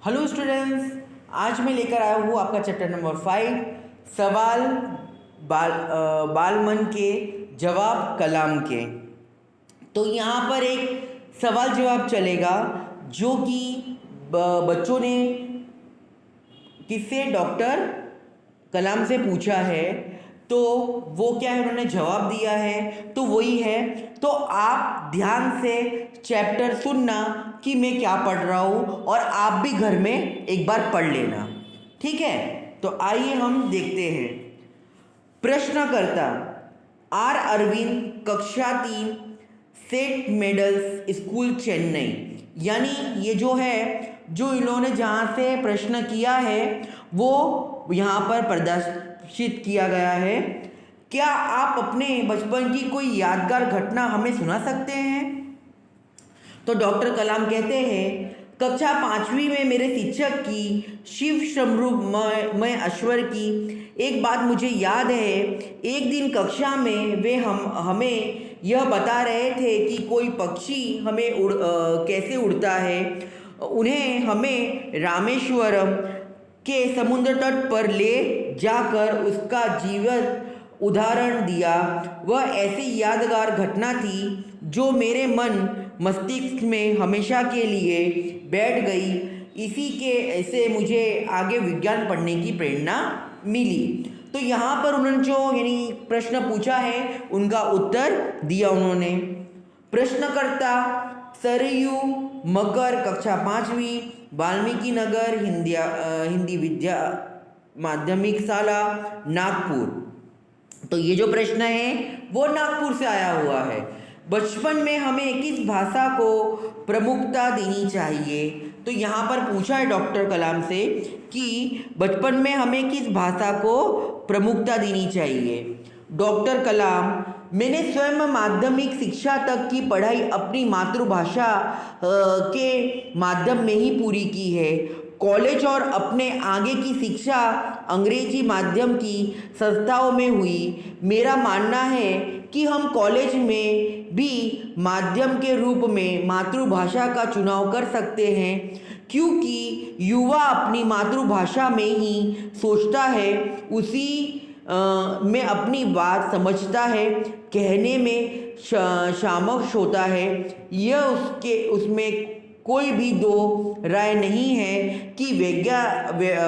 Hello students, आज मैं लेकर आया हूँ आपका चैप्टर नंबर 5 सवाल बाल मन के जवाब कलाम के। तो यहाँ पर एक सवाल जवाब चलेगा जो कि बच्चों ने किससे डॉक्टर कलाम से पूछा है। तो वो क्या है, उन्होंने जवाब दिया है, तो वही है। तो आप ध्यान से चैप्टर सुनना कि मैं क्या पढ़ रहा हूँ, और आप भी घर में एक बार पढ़ लेना, ठीक है। तो आइए हम देखते हैं। प्रश्नकर्ता आर अरविंद, कक्षा 3, सेंट मेडल्स स्कूल चेन्नई। यानी ये जो है, जो इन्होंने जहाँ से प्रश्न किया है वो यहाँ पर प्रदर्शित किया गया है। क्या आप अपने बचपन की कोई यादगार घटना हमें सुना सकते हैं? तो डॉक्टर कलाम कहते हैं, कक्षा 5वीं में मेरे शिक्षक की शिव शंभु मैं अश्वर की एक बात मुझे याद है। एक दिन कक्षा में वे हमें यह बता रहे थे कि कोई पक्षी कैसे उड़ता है। उन्हें हमें रामेश्वरम के समुद्र तट पर ले जाकर उसका जीवन उदाहरण दिया। वह ऐसी यादगार घटना थी जो मेरे मन मस्तिष्क में हमेशा के लिए बैठ गई। इसी के ऐसे मुझे आगे विज्ञान पढ़ने की प्रेरणा मिली। तो यहाँ पर उन्होंने जो यानी प्रश्न पूछा है उनका उत्तर दिया उन्होंने। प्रश्नकर्ता सरयू मकर, कक्षा 5वीं, वाल्मीकि नगर हिंदी विद्या माध्यमिक शाला, नागपुर। तो ये जो प्रश्न है वो नागपुर से आया हुआ है। बचपन में हमें किस भाषा को प्रमुखता देनी चाहिए? तो यहाँ पर पूछा है डॉक्टर कलाम से कि बचपन में हमें किस भाषा को प्रमुखता देनी चाहिए। डॉक्टर कलाम, मैंने स्वयं माध्यमिक शिक्षा तक की पढ़ाई अपनी मातृभाषा के माध्यम में ही पूरी की है। कॉलेज और अपने आगे की शिक्षा अंग्रेजी माध्यम की संस्थाओं में हुई। मेरा मानना है कि हम कॉलेज में भी माध्यम के रूप में मातृभाषा का चुनाव कर सकते हैं, क्योंकि युवा अपनी मातृभाषा में ही सोचता है, उसी में अपनी बात समझता है, कहने में सामक्ष होता है। यह उसमें कोई भी दो राय नहीं है कि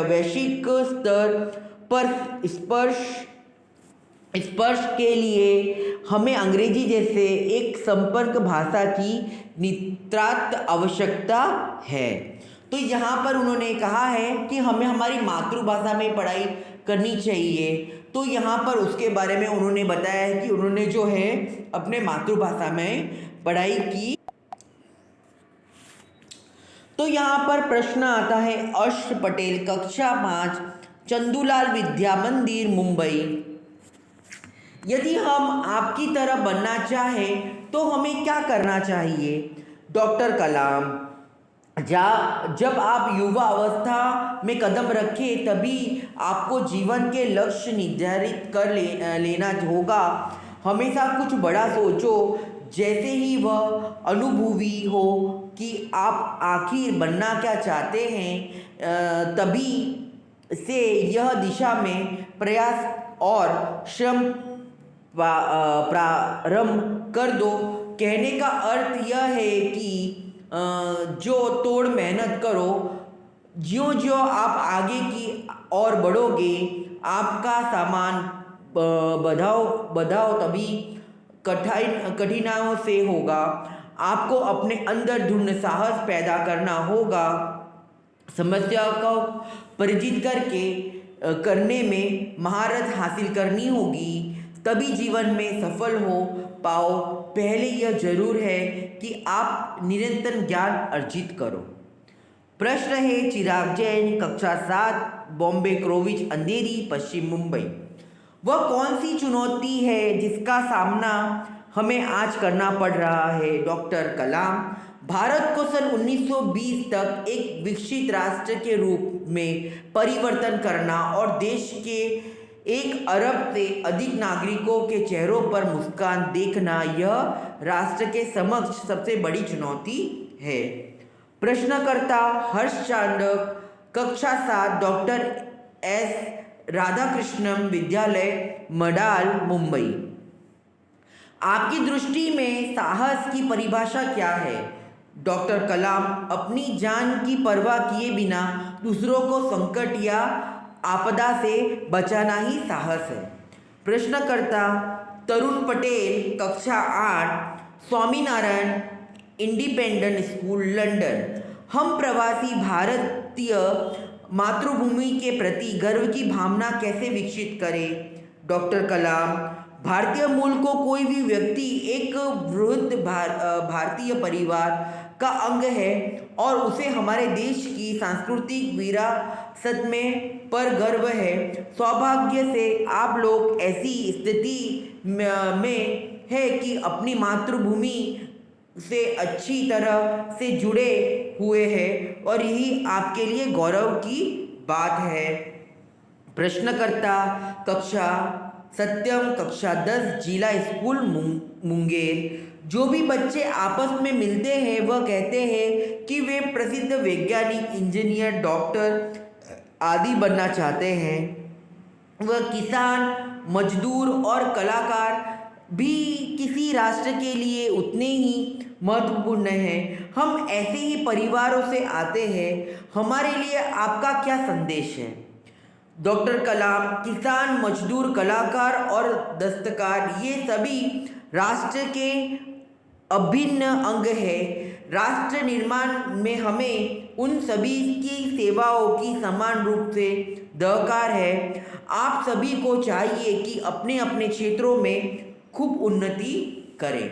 वैश्विक स्तर पर स्पर्श के लिए हमें अंग्रेजी जैसे एक संपर्क भाषा की नितांत आवश्यकता है। तो यहाँ पर उन्होंने कहा है कि हमें हमारी मातृभाषा में पढ़ाई करनी चाहिए। तो यहाँ पर उसके बारे में उन्होंने बताया है कि उन्होंने जो है अपने मातृभाषा में पढ़ाई की। तो यहाँ पर प्रश्न आता है, अर्श पटेल, कक्षा 5, चंदूलाल विद्या मंदिर, मुंबई। यदि हम आपकी तरह बनना चाहें तो हमें क्या करना चाहिए? डॉक्टर कलाम, जब आप युवा अवस्था में कदम रखें तभी आपको जीवन के लक्ष्य निर्धारित कर लेना होगा। हमेशा कुछ बड़ा सोचो, जैसे ही वह अनुभवी हो कि आप आखिर बनना क्या चाहते हैं, तभी से यह दिशा में प्रयास और श्रम प्रारंभ कर दो। कहने का अर्थ यह है कि जो तोड़ मेहनत करो, ज्यों ज्यों आप आगे की ओर बढ़ोगे, आपका सामान बढ़ाओ तभी कठिनाइयों से होगा। आपको अपने अंदर दृढ़ साहस पैदा करना होगा, समस्या को परिचित करने में महारत हासिल करनी होगी, तभी जीवन में सफल हो पाओ। पहले यह जरूर है कि आप निरंतर ज्ञान अर्जित करो। प्रश्न है चिराग जैन, कक्षा 7, बॉम्बे क्रोविच अंधेरी, पश्चिम मुंबई। वह कौन सी चुनौती है जिसका सामना हमें आज करना पड़ रहा है? डॉक्टर कलाम, भारत को सन 1920 तक एक विकसित राष्ट्र के रूप में परिवर्तन करना और देश के 1 अरब से अधिक नागरिकों के चेहरों पर मुस्कान देखना, यह राष्ट्र के समक्ष सबसे बड़ी चुनौती है। प्रश्नकर्ता हर्ष चांडक, कक्षा 7, डॉक्टर एस राधाकृष्णन विद्यालय, मडाल, मुंबई। आपकी दृष्टि में साहस की परिभाषा क्या है? डॉक्टर कलाम अपनी जान की परवाह किए बिना दूसरों को संकट या आपदा से बचाना ही साहस है। प्रश्नकर्ता तरुण पटेल, कक्षा 8, स्वामीनारायण इंडिपेंडेंट स्कूल, लंदन। हम प्रवासी भारतीय मातृभूमि के प्रति गर्व की भावना कैसे विकसित करें? डॉक्टर कलाम भारतीय मूल को कोई भी व्यक्ति एक वृद्ध भारतीय परिवार का अंग है और उसे हमारे देश की सांस्कृतिक विरासत में पर गर्व है। सौभाग्य से आप लोग ऐसी स्थिति में है कि अपनी मातृभूमि से अच्छी तरह से जुड़े हुए हैं और यही आपके लिए गौरव की बात है। प्रश्नकर्ता कक्षा सत्यम, कक्षा 10, जिला स्कूल, मुंगेर। जो भी बच्चे आपस में मिलते हैं वह कहते हैं कि वे प्रसिद्ध वैज्ञानिक, इंजीनियर, डॉक्टर आदि बनना चाहते हैं। वह किसान, मजदूर और कलाकार भी किसी राष्ट्र के लिए उतने ही महत्वपूर्ण हैं। हम ऐसे ही परिवारों से आते हैं। हमारे लिए आपका क्या संदेश है? डॉक्टर कलाम किसान, मजदूर, कलाकार और दस्तकार ये सभी राष्ट्र के अभिन्न अंग है। राष्ट्र निर्माण में हमें उन सभी की सेवाओं की समान रूप से दरकार है। आप सभी को चाहिए कि अपने अपने क्षेत्रों में खूब उन्नति करें।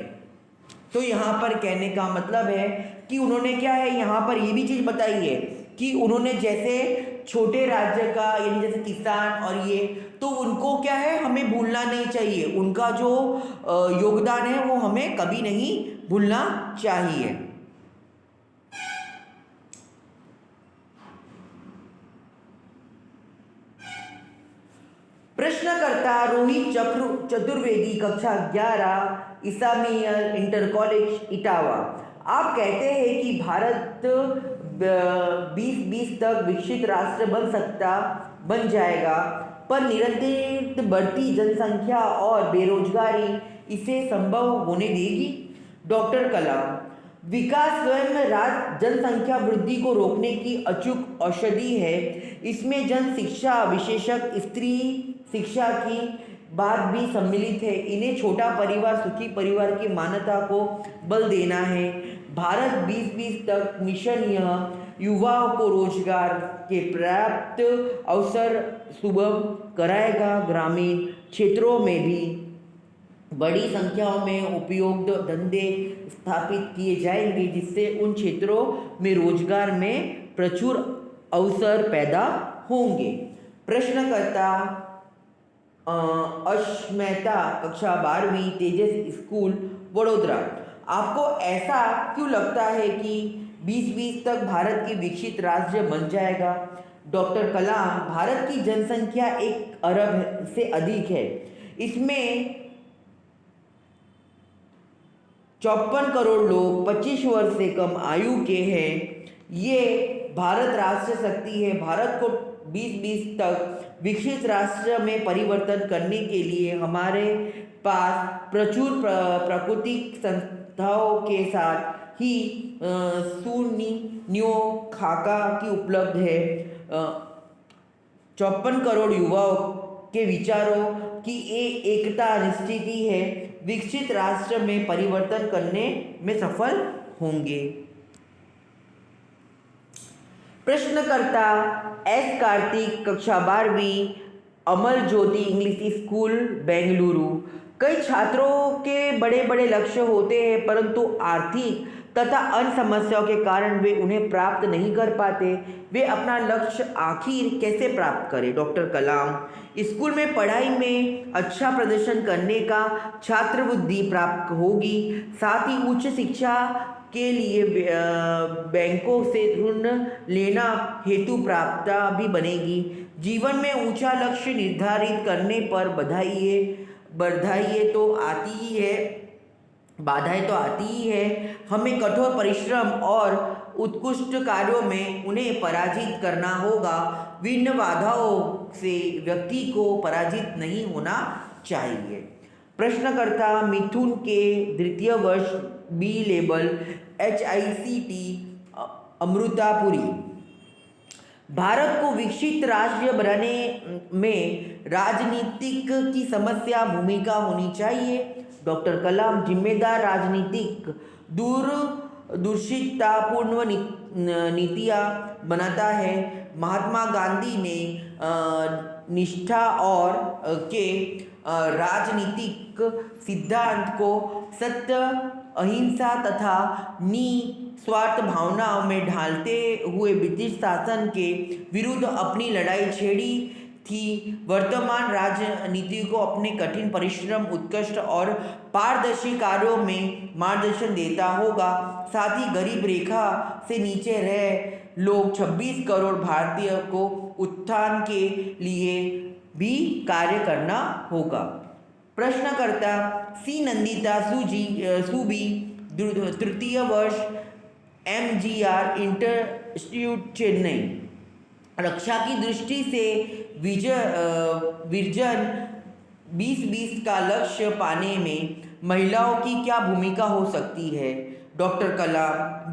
तो यहाँ पर कहने का मतलब है कि उन्होंने क्या है, यहाँ पर ये भी चीज़ बताई है कि उन्होंने जैसे छोटे राज्य का यानी जैसे किसान और ये, तो उनको क्या है हमें भूलना नहीं चाहिए। उनका जो योगदान है वो हमें कभी नहीं भूलना चाहिए। प्रश्नकर्ता रोहित चतुर्वेदी, कक्षा 11, इसामियल इंटर कॉलेज, इटावा। आप कहते हैं कि भारत 2020 तक विकसित राष्ट्र बन जाएगा, पर निरंतर बढ़ती जनसंख्या और बेरोजगारी इसे संभव होने देगी? डॉक्टर कलाम विकास स्वयं जनसंख्या वृद्धि को रोकने की अचूक औषधि है। इसमें जन शिक्षा, विशेषक स्त्री शिक्षा की बात भी सम्मिलित है। इन्हें छोटा परिवार, सुखी परिवार की मान्यता को बल देना है। भारत 2020 तक मिशन यह युवाओं को रोजगार के पर्याप्त अवसर सुलभ कराएगा। ग्रामीण क्षेत्रों में भी बड़ी संख्या में उपयोग धंधे स्थापित किए जाएंगे, जिससे उन क्षेत्रों में रोजगार में प्रचुर अवसर पैदा होंगे। प्रश्नकर्ता अश्मेता, कक्षा 12वीं, तेजस स्कूल, वडोदरा। आपको ऐसा क्यों लगता है कि 2020 तक भारत की विकसित राज्य बन जाएगा? डॉक्टर कलाम भारत की जनसंख्या 1 अरब से अधिक है। इसमें 54 करोड़ लोग 25 वर्ष से कम आयु के हैं। ये भारत राष्ट्र शक्ति है। भारत को 2020 तक विकसित राष्ट्र में परिवर्तन करने के लिए हमारे पास प्रचुर प्राकृतिक संस्थाओं के साथ ही सुनियो खाका की उपलब्ध है। 54 करोड़ युवाओं के विचारों की एकता निश्चित ही है, विकसित राष्ट्र में परिवर्तन करने में सफल होंगे। प्रश्नकर्ता एस कार्तिक, कक्षा 12वीं, अमर ज्योति इंग्लिश स्कूल, बेंगलुरु। कई छात्रों के बड़े बड़े लक्ष्य होते हैं, परंतु आर्थिक तथा अन्य समस्याओं के कारण वे उन्हें प्राप्त नहीं कर पाते। वे अपना लक्ष्य आखिर कैसे प्राप्त करें? डॉक्टर कलाम स्कूल में पढ़ाई में अच्छा प्रदर्शन करने का छात्रवृत्ति प्राप्त होगी। साथ ही उच्च शिक्षा के लिए बैंकों से ऋण लेना हेतु प्राप्तता भी बनेगी। जीवन में ऊंचा लक्ष्य निर्धारित करने पर बाधाएं तो आती ही है। हमें कठोर परिश्रम और उत्कृष्ट कार्यों में उन्हें पराजित करना होगा। विभिन्न बाधाओं से व्यक्ति को पराजित नहीं होना चाहिए। प्रश्नकर्ता मिथुन के द्वितीय वर्ष बी लेवल HICT अमृतापुरी। भारत को विकसित राष्ट्र बनाने में राजनीतिक की समस्या भूमिका होनी चाहिए। डॉक्टर कलाम जिम्मेदार राजनीतिक दूरदर्शितापूर्ण नीतियाँ बनाता है। महात्मा गांधी ने निष्ठा और के राजनीतिक सिद्धांत को सत्य, अहिंसा तथा निस्वार्थ भावनाओं में ढालते हुए ब्रिटिश शासन के विरुद्ध अपनी लड़ाई छेड़ी थी। वर्तमान राजनीति को अपने कठिन परिश्रम, उत्कृष्ट और पारदर्शी कार्यों में मार्गदर्शन देता होगा। साथ ही गरीब रेखा से नीचे रह लोग 26 करोड़ भारतीय को उत्थान के लिए भी कार्य करना होगा। प्रश्नकर्ता सी नंदिता सुबी तृतीय वर्ष MGR इंस्टीट्यूट चेन्नई। रक्षा की दृष्टि से विजन 2020 का लक्ष्य पाने में महिलाओं की क्या भूमिका हो सकती है? डॉक्टर कलाम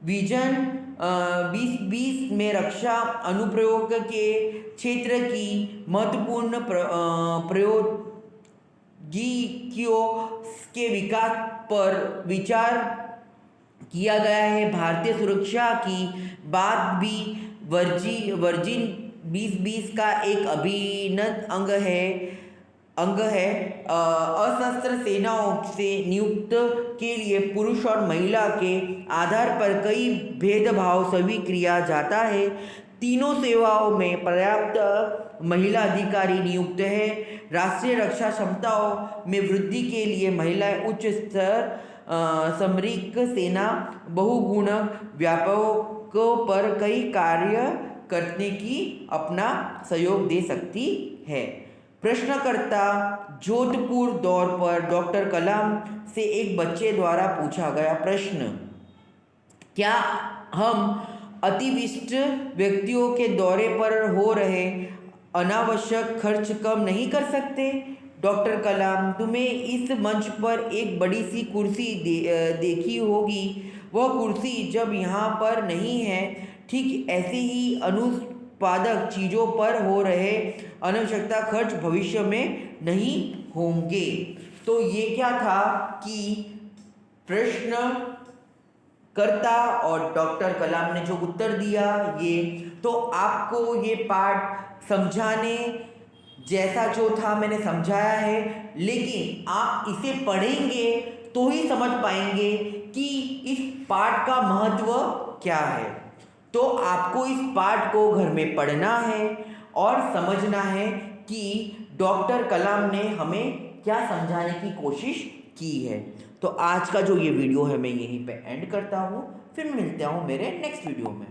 विजन 2020 में रक्षा अनुप्रयोग के क्षेत्र की महत्वपूर्ण प्रौद्योगिकियों के विकास पर विचार किया गया है। भारतीय सुरक्षा की बात भी वर्जिन 2020 का एक अभिन्न अंग है। अशस्त्र सेनाओं से नियुक्त के लिए पुरुष और महिला के आधार पर कई भेदभाव स्वीकारा जाता है। तीनों सेवाओं में पर्याप्त महिला अधिकारी नियुक्त है। राष्ट्रीय रक्षा क्षमताओं में वृद्धि के लिए महिलाएं उच्च स्तर सामरिक सेना बहुगुण व्यापकों पर कई कार्य करने की अपना सहयोग दे सकती है। प्रश्नकर्ता जोधपुर दौर पर डॉक्टर कलाम से एक बच्चे द्वारा पूछा गया प्रश्न। क्या हम अतिविशिष्ट व्यक्तियों के दौरे पर हो रहे अनावश्यक खर्च कम नहीं कर सकते? डॉक्टर कलाम, तुमने इस मंच पर एक बड़ी सी कुर्सी देखी होगी। वह कुर्सी जब यहाँ पर नहीं है, ठीक ऐसे ही अनुत्पादक चीज़ों पर हो रहे अनावश्यक खर्च भविष्य में नहीं होंगे। तो ये क्या था कि प्रश्नकर्ता और डॉक्टर कलाम ने जो उत्तर दिया, ये तो आपको ये पाठ समझाने जैसा जो था मैंने समझाया है, लेकिन आप इसे पढ़ेंगे तो ही समझ पाएंगे कि इस पाठ का महत्व क्या है। तो आपको इस पाठ को घर में पढ़ना है और समझना है कि डॉक्टर कलाम ने हमें क्या समझाने की कोशिश की है। तो आज का जो ये वीडियो है मैं यहीं पे एंड करता हूँ। फिर मिलता हूँ मेरे नेक्स्ट वीडियो में।